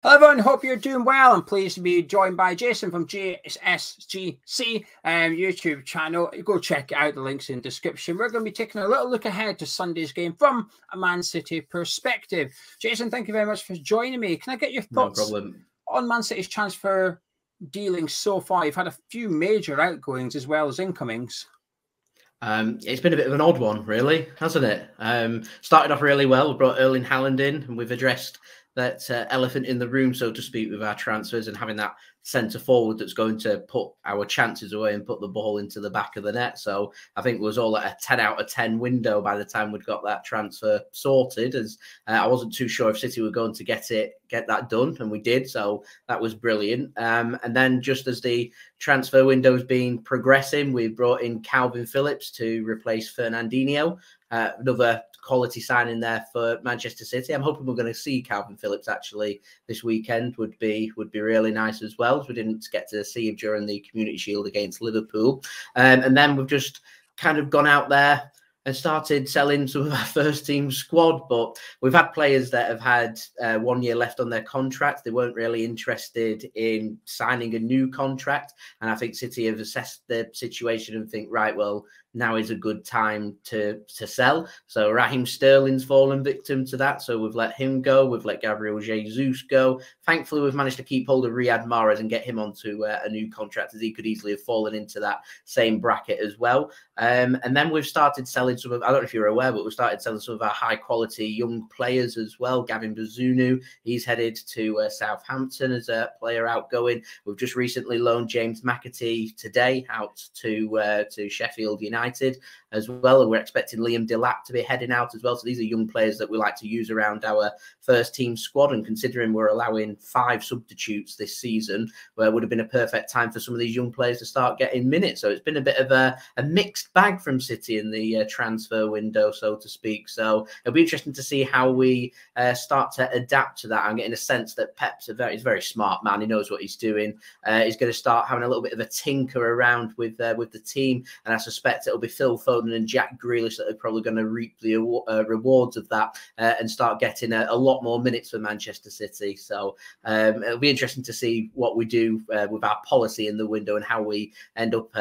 Hello everyone, hope you're doing well. I'm pleased to be joined by Jason from JSGC YouTube channel. Go check it out, the links in the description. We're going to be taking a little look ahead to Sunday's game from a Man City perspective. Jason, thank you very much for joining me. Can I get your thoughts on Man City's transfer dealings so far? You've had a few major outgoings as well as incomings. It's been a bit of an odd one, really, hasn't it? Started off really well. We brought Erling Haaland in, and we've addressed that elephant in the room, so to speak, with our transfers and having that centre forward that's going to put our chances away and put the ball into the back of the net. So I think it was all at a 10 out of 10 window by the time we'd got that transfer sorted, as I wasn't too sure if City were going to get that done, and we did. So that was brilliant. And then just as the transfer window has been progressing, we brought in Calvin Phillips to replace Fernandinho. Another quality signing there for Manchester City. I'm hoping we're going to see Calvin Phillips actually this weekend. Would be really nice as well. We didn't get to see him during the Community Shield against Liverpool. And then we've just kind of gone out there and started selling some of our first team squad. But we've had players that have had 1 year left on their contract. They weren't really interested in signing a new contract. And I think City have assessed the situation and think, right, well, now is a good time to sell. So Raheem Sterling's fallen victim to that. So we've let him go. We've let Gabriel Jesus go. Thankfully, we've managed to keep hold of Riyad Mahrez and get him onto a new contract, as he could easily have fallen into that same bracket as well. And then we've started selling some of, I don't know if you're aware, but we've started selling some of our high quality young players as well. Gavin Bazunu, he's headed to Southampton as a player outgoing. We've just recently loaned James McAtee today out to Sheffield United as well, and we're expecting Liam Delap to be heading out as well. So these are young players that we like to use around our first team squad, and considering we're allowing 5 substitutes this season, where it would have been a perfect time for some of these young players to start getting minutes. So it's been a bit of a mixed bag from City in the transfer window, so to speak. So it'll be interesting to see how we start to adapt to that. I'm getting a sense that Pep's he's a very smart man. He knows what he's doing. He's going to start having a little bit of a tinker around with the team, and I suspect it'll be Phil Foden and Jack Grealish that are probably going to reap the rewards of that and start getting a lot more minutes for Manchester City. So it'll be interesting to see what we do with our policy in the window and how we end up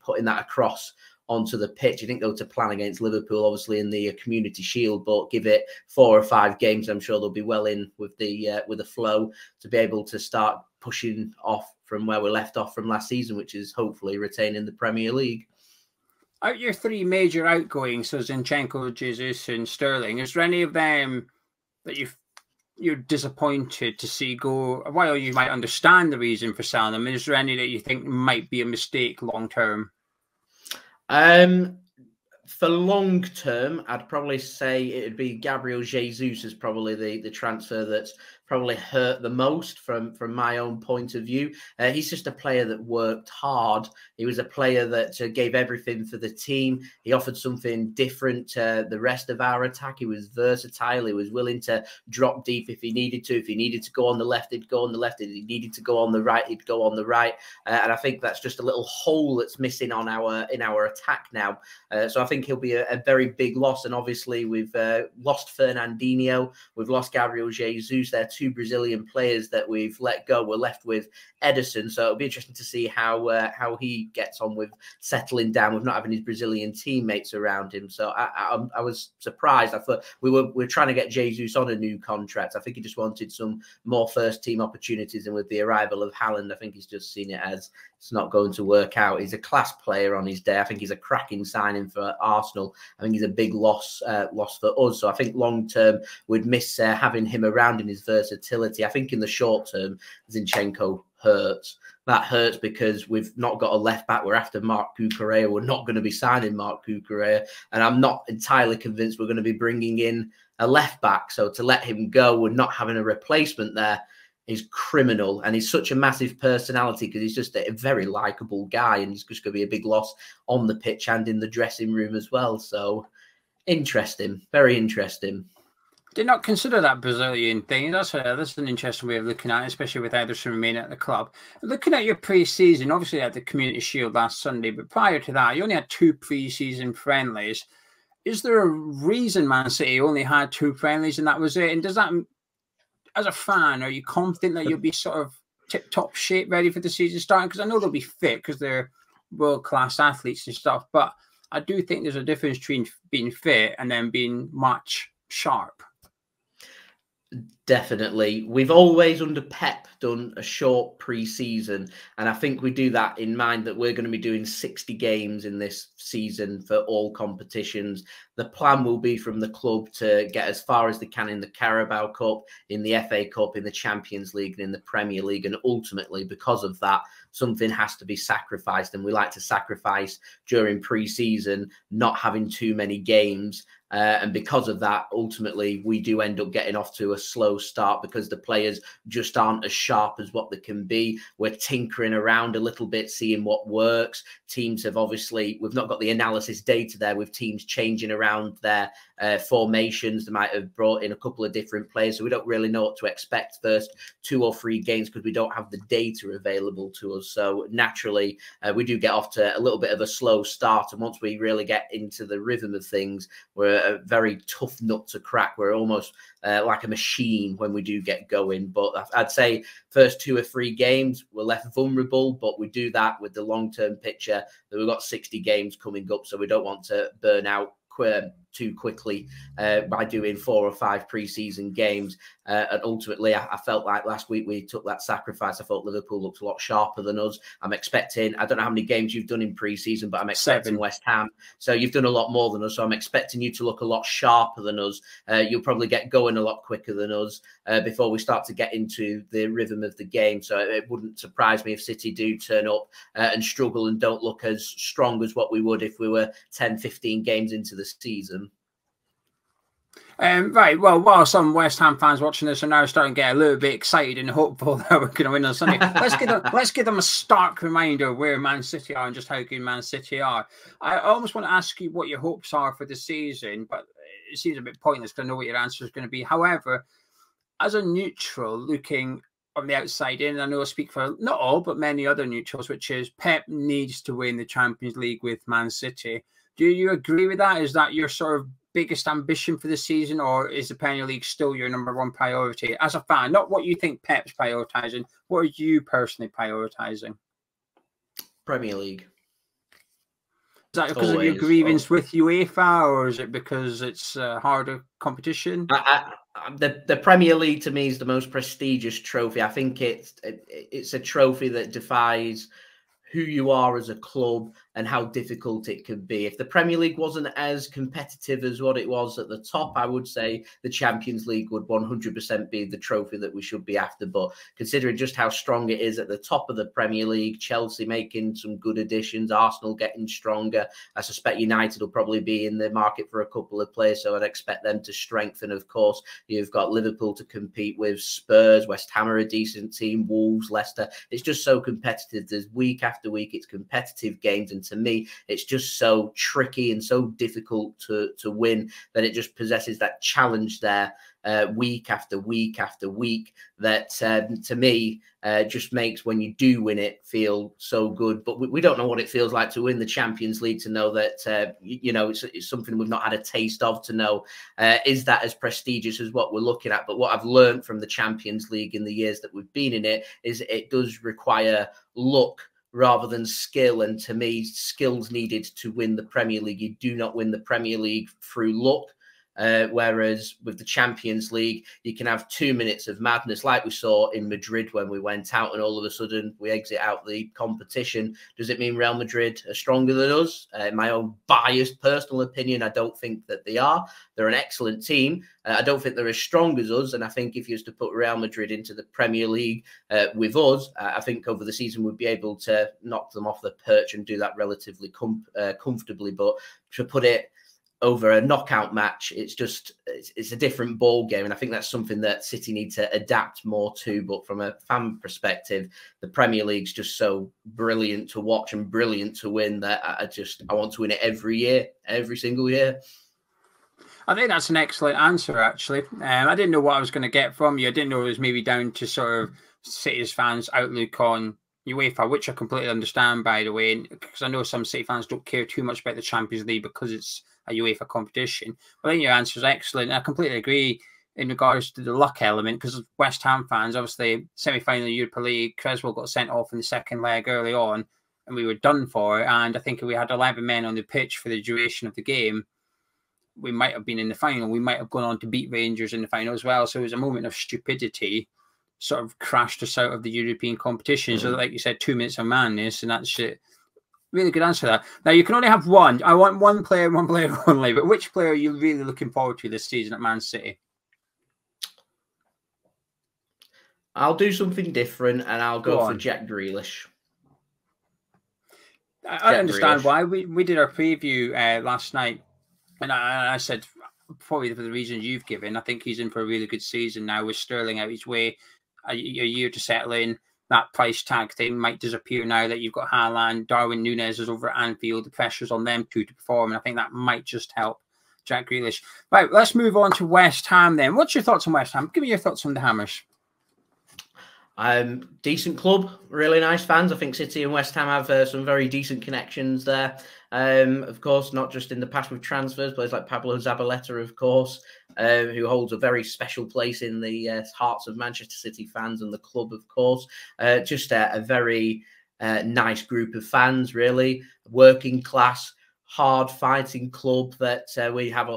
putting that across onto the pitch. I think they'll to plan against Liverpool, obviously in the Community Shield, but give it 4 or 5 games, I'm sure they'll be well in with the flow to be able to start pushing off from where we left off from last season, which is hopefully retaining the Premier League. Out your 3 major outgoings, so Zinchenko, Jesus, and Sterling, is there any of them that you're disappointed to see go? While you might understand the reason for selling them, is there any that you think might be a mistake long term? For long term, I'd probably say it'd be Gabriel Jesus is probably the transfer that's probably hurt the most from my own point of view. He's just a player that worked hard. He was a player that gave everything for the team. He offered something different to the rest of our attack. He was versatile. He was willing to drop deep if he needed to. If he needed to go on the left, he'd go on the left. If he needed to go on the right, he'd go on the right. And I think that's just a little hole that's missing on in our attack now. So I think he'll be a very big loss. And obviously we've lost Fernandinho. We've lost Gabriel Jesus. They're 2 Brazilian players that we've let go. We're left with Ederson. So it'll be interesting to see how he gets on with settling down with not having his Brazilian teammates around him. So I was surprised. I thought we were trying to get Jesus on a new contract. I think he just wanted some more first team opportunities. And with the arrival of Haaland, I think he's just seen it as it's not going to work out. He's a class player on his day. I think he's a cracking signing for Arsenal. I think he's a big loss for us. So I think long term we'd miss having him around in his versatility. I think in the short term, Zinchenko hurts. That hurts because we've not got a left back. We're after Marc Cucurella. We're not going to be signing Marc Cucurella, and I'm not entirely convinced we're going to be bringing in a left back. So to let him go and not having a replacement there is criminal. And he's such a massive personality because he's just a very likable guy, and he's just going to be a big loss on the pitch and in the dressing room as well. So interesting, very interesting. Did not consider that Brazilian thing. That's an interesting way of looking at it, especially with Ederson remaining at the club. Looking at your pre-season, obviously you had the Community Shield last Sunday, but prior to that, you only had 2 pre-season friendlies. Is there a reason Man City only had 2 friendlies and that was it? And does that as a fan, are you confident that you'll be sort of tip-top shape ready for the season starting? Because I know they'll be fit because they're world-class athletes and stuff, but I do think there's a difference between being fit and then being match sharp. Definitely. We've always under Pep done a short pre-season, and I think we do that in mind that we're going to be doing 60 games in this season for all competitions. The plan will be from the club to get as far as they can in the Carabao Cup, in the FA Cup, in the Champions League, and in the Premier League. And ultimately, because of that, something has to be sacrificed, and we like to sacrifice during pre-season, not having too many games. And because of that, ultimately, we do end up getting off to a slow start because the players just aren't as sharp as what they can be. We're tinkering around a little bit, seeing what works. Teams have obviously, we've not got the analysis data there with teams changing around their formations. They might have brought in a couple of different players, so we don't really know what to expect first 2 or 3 games because we don't have the data available to us. So naturally, we do get off to a little bit of a slow start. And once we really get into the rhythm of things, we're a very tough nut to crack. We're almost like a machine when we do get going. But I'd say first 2 or 3 games, we're left vulnerable, but we do that with the long-term picture that we've got 60 games coming up. So we don't want to burn out too quickly by doing 4 or 5 pre-season games. And ultimately, I felt like last week we took that sacrifice. I thought Liverpool looked a lot sharper than us. I'm expecting, I don't know how many games you've done in pre-season, but I'm expecting 7. West Ham. So you've done a lot more than us. So I'm expecting you to look a lot sharper than us. You'll probably get going a lot quicker than us before we start to get into the rhythm of the game. So it wouldn't surprise me if City do turn up and struggle and don't look as strong as what we would if we were 10, 15 games into the season. Right. Well, while some West Ham fans watching this are now starting to get a little bit excited and hopeful that we're going to win on Sunday, let's give them a stark reminder of where Man City are and just how good Man City are. I almost want to ask you what your hopes are for the season, but it seems a bit pointless because I know what your answer is going to be. However, as a neutral looking on the outside in, I know I speak for not all, but many other neutrals, which is Pep needs to win the Champions League with Man City. Do you agree with that? Is that your sort of biggest ambition for the season, or is the Premier League still your #1 priority as a fan? Not what you think Pep's prioritising. What are you personally prioritising? Premier League. Is that because of your grievance with UEFA, or is it because it's a harder competition? The Premier League to me is the most prestigious trophy. I think it's a trophy that defies who you are as a club and how difficult it can be. If the Premier League wasn't as competitive as what it was at the top, I would say the Champions League would 100% be the trophy that we should be after. But considering just how strong it is at the top of the Premier League, Chelsea making some good additions, Arsenal getting stronger, I suspect United will probably be in the market for a couple of players, so I'd expect them to strengthen. Of course, you've got Liverpool to compete with, Spurs, West Ham are a decent team, Wolves, Leicester. It's just so competitive. There's week after week, it's competitive games, and to me, it's just so tricky and so difficult to win that it just possesses that challenge there week after week after week that to me just makes when you do win it feel so good. But we don't know what it feels like to win the Champions League, to know that you know, it's something we've not had a taste of, to know is that as prestigious as what we're looking at. But what I've learned from the Champions League in the years that we've been in it is it does require luck rather than skill. And to me, skill's needed to win the Premier League. You do not win the Premier League through luck. Whereas with the Champions League, you can have 2 minutes of madness like we saw in Madrid when we went out and all of a sudden we exit out the competition. Does it mean Real Madrid are stronger than us? In my own biased personal opinion, I don't think that they are. They're an excellent team. I don't think they're as strong as us. And I think if you was to put Real Madrid into the Premier League with us, I think over the season we'd be able to knock them off the perch and do that relatively comfortably. But to put it over a knockout match, it's a different ball game, and I think that's something that City need to adapt more to. But from a fan perspective, the Premier League's just so brilliant to watch and brilliant to win that I want to win it every year, every single year. I think that's an excellent answer, actually. I didn't know what I was going to get from you. I didn't know it was maybe down to sort of City's fans' outlook on UEFA, which I completely understand, by the way, because I know some City fans don't care too much about the Champions League because it's a UEFA competition. But I think your answer is excellent. I completely agree. in regards to the luck element, because West Ham fans, obviously, semi-final Europa League, Creswell got sent off in the second leg early on, and we were done for. And I think if we had 11 men on the pitch for the duration of the game, we might have been in the final. We might have gone on to beat Rangers in the final as well. So it was a moment of stupidity, sort of crashed us out of the European competition. So, like you said, 2 minutes of madness, and that's it. Really good answer to that. Now, you can only have one. I want one player only. But which player are you really looking forward to this season at Man City? I'll do something different, and I'll go for Jack Grealish. I understand why. We did our preview last night, and I said, probably for the reasons you've given, I think he's in for a really good season now with Sterling out his way, a year to settle in. That price tag thing might disappear now that you've got Haaland. Darwin Núñez is over at Anfield. The pressure's on them two to perform, and I think that might just help Jack Grealish. Right, let's move on to West Ham then. What's your thoughts on West Ham? Give me your thoughts on the Hammers. Decent club, really nice fans. I think City and West Ham have some very decent connections there. Of course, not just in the past with transfers, players like Pablo Zabaleta, of course, who holds a very special place in the hearts of Manchester City fans and the club, of course. Just a very nice group of fans, really, working class, hard fighting club that we have we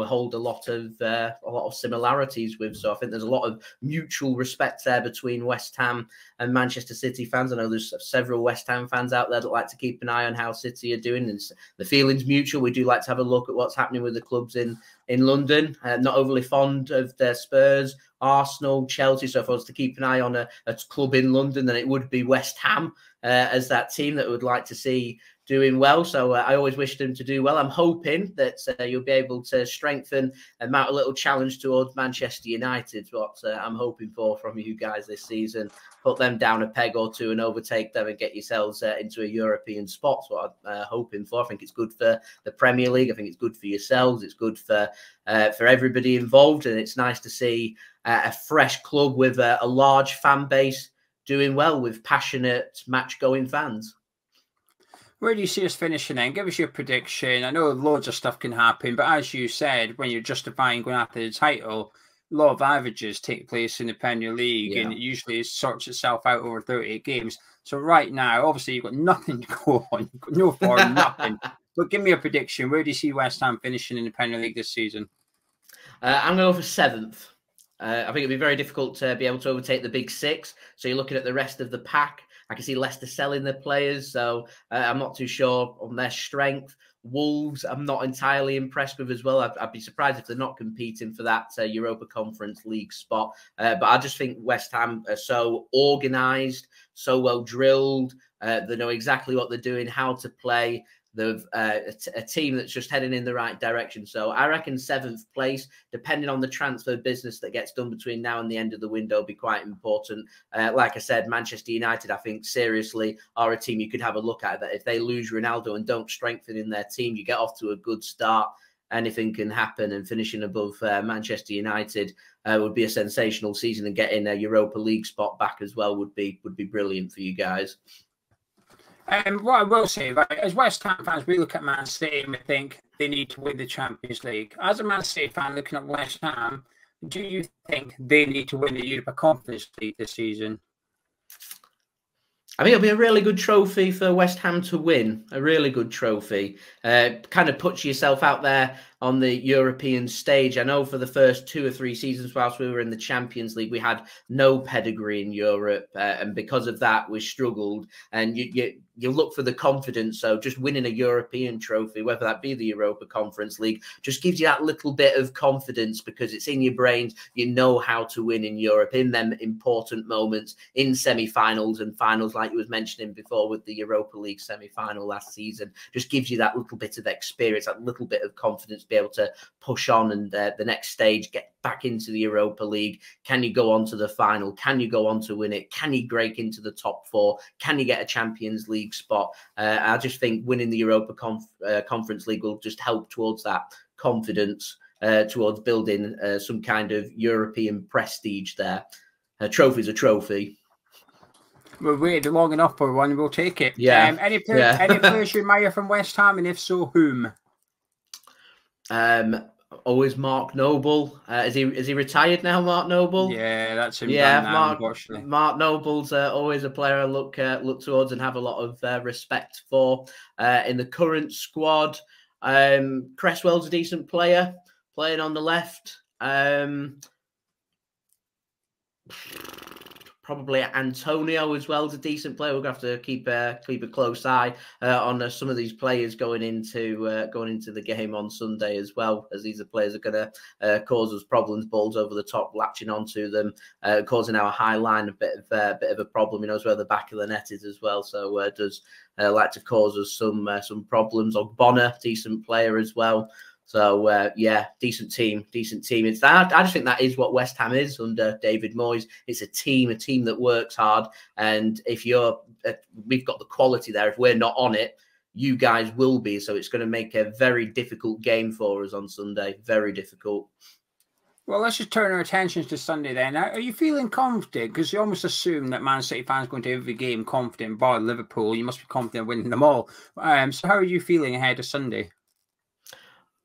hold a lot of similarities with. So I think there's a lot of mutual respect there between West Ham and Manchester City fans. I know there's several West Ham fans out there that like to keep an eye on how City are doing, and the feeling's mutual. We do like to have a look at what's happening with the clubs in London. Not overly fond of their Spurs, Arsenal, Chelsea. So if I was to keep an eye on a club in London, then it would be West Ham as that team that would like to see doing well. So I always wish them to do well. I'm hoping that you'll be able to strengthen and mount a little challenge towards Manchester United. What I'm hoping for from you guys this season. Put them down a peg or two and overtake them and get yourselves into a European spot. That's what I'm hoping for. I think it's good for the Premier League. I think it's good for yourselves. It's good for everybody involved. And it's nice to see a fresh club with a large fan base doing well with passionate match-going fans. Where do you see us finishing then? Give us your prediction. I know loads of stuff can happen, but as you said, when you're justifying going after the title, a lot of averages take place in the Premier League, and it usually sorts itself out over 38 games. So right now, obviously, you've got nothing to go on. You've got no form, nothing. But give me a prediction. Where do you see West Ham finishing in the Premier League this season? I'm going to go for 7th. I think it'd be very difficult to be able to overtake the big 6. So you're looking at the rest of the pack. I can see Leicester selling their players, so I'm not too sure on their strength. Wolves, I'm not entirely impressed with as well. I'd be surprised if they're not competing for that Europa Conference League spot. But I just think West Ham are so organised, so well drilled. They know exactly what they're doing, how to play. They've a team that's just heading in the right direction. So I reckon 7th place, depending on the transfer business that gets done between now and the end of the window, will be quite important. Like I said, Manchester United, I think, seriously, are a team you could have a look at. That if they lose Ronaldo and don't strengthen in their team, you get off to a good start. Anything can happen, and finishing above Manchester United would be a sensational season, and getting a Europa League spot back as well would be brilliant for you guys. What I will say, right, as West Ham fans, we look at Man City and we think they need to win the Champions League. As a Man City fan looking at West Ham, do you think they need to win the Europa Conference League this season? I think it'll be a really good trophy for West Ham to win. A really good trophy. Kind of puts yourself out there on the European stage. I know for the first 2 or 3 seasons whilst we were in the Champions League, we had no pedigree in Europe. And because of that, we struggled. And you look for the confidence. So just winning a European trophy, whether that be the Europa Conference League, just gives you that little bit of confidence because it's in your brains. You know how to win in Europe in them important moments, in semi-finals and finals, like you was mentioning before with the Europa League semi-final last season. Just gives you that little bit of experience, that little bit of confidence, be able to push on and the next stage, get back into the Europa League. Can you go on to the final? Can you go on to win it? Can you break into the top 4? Can you get a Champions League spot? I just think winning the Europa Conference League will just help towards that confidence, towards building some kind of European prestige there. A trophy's a trophy. We've waited long enough for one, we'll take it. Yeah. Any players you admire from West Ham, and if so, whom? Always Mark Noble. Is he retired now, Mark Noble? Yeah, that's him done Yeah, now, unfortunately. Mark Noble's always a player I look towards and have a lot of respect for. In the current squad, Cresswell's a decent player, playing on the left. Probably Antonio as well is a decent player. We're going to have to keep a close eye on some of these players going into the game on Sunday as well, as these are players that are going to cause us problems. Balls over the top, latching onto them, causing our high line a bit of a problem. He knows where the back of the net is as well, so does like to cause us some problems. Bonner, decent player as well. So, yeah, decent team. It's that. I just think that is what West Ham is under David Moyes. It's a team that works hard. And if we've got the quality there. If we're not on it, you guys will be. So it's going to make a very difficult game for us on Sunday. Very difficult. Well, let's just turn our attentions to Sunday then. Are you feeling confident? Because you almost assume that Man City fans go into every game confident. Bar Liverpool, you must be confident winning them all. So how are you feeling ahead of Sunday?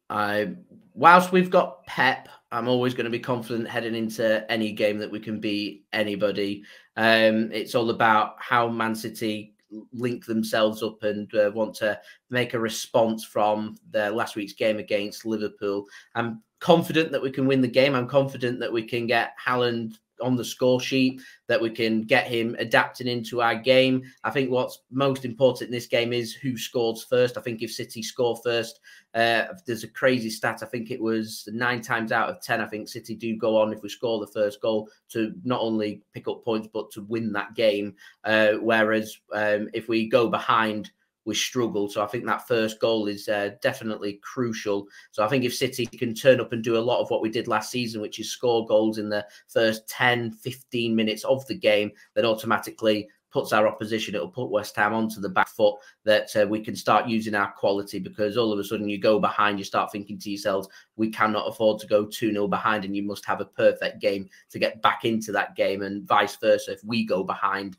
Whilst we've got Pep, I'm always going to be confident heading into any game that we can beat anybody. It's all about how Man City link themselves up and want to make a response from their last week's game against Liverpool. I'm confident that we can win the game. I'm confident that we can get Haaland on the score sheet, that we can get him adapting into our game. I think what's most important in this game is who scores first. I think if City score first, there's a crazy stat. I think it was 9 times out of 10. I think City do go on if we score the first goal to not only pick up points, but to win that game. Whereas if we go behind, we struggle. So I think that first goal is definitely crucial. So I think if City can turn up and do a lot of what we did last season, which is score goals in the first 10, 15 minutes of the game, then automatically puts our opposition, it'll put West Ham onto the back foot, that we can start using our quality, because all of a sudden you go behind, you start thinking to yourselves, we cannot afford to go 2-0 behind, and you must have a perfect game to get back into that game, and vice versa. If we go behind,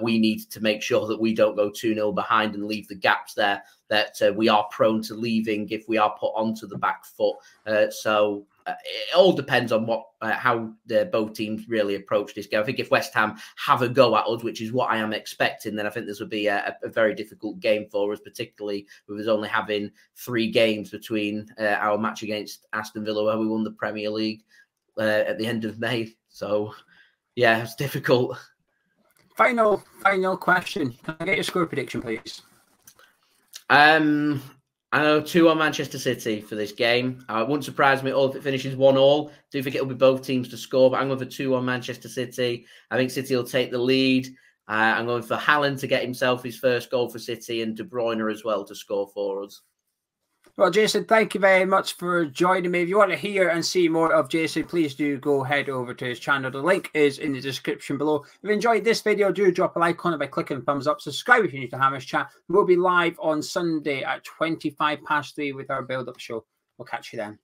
we need to make sure that we don't go 2-0 behind and leave the gaps there that we are prone to leaving if we are put onto the back foot. So it all depends on how both teams really approach this game. I think if West Ham have a go at us, which is what I am expecting, then I think this would be a very difficult game for us, particularly with us only having 3 games between our match against Aston Villa, where we won the Premier League at the end of May. So, yeah, it's difficult. Final question. Can I get your score prediction, please? I know 2 on Manchester City for this game. It wouldn't surprise me at all if it finishes 1-1. Do think it'll be both teams to score, but I'm going for 2 on Manchester City. I think City will take the lead. I'm going for Haaland to get himself his first goal for City, and De Bruyne as well to score for us. Well, Jason, thank you very much for joining me. If you want to hear and see more of Jason, please do go head over to his channel. The link is in the description below. If you enjoyed this video, do drop a like on it by clicking thumbs up. Subscribe if you're new to Hammers Chat. We'll be live on Sunday at 3:25 with our build-up show. We'll catch you then.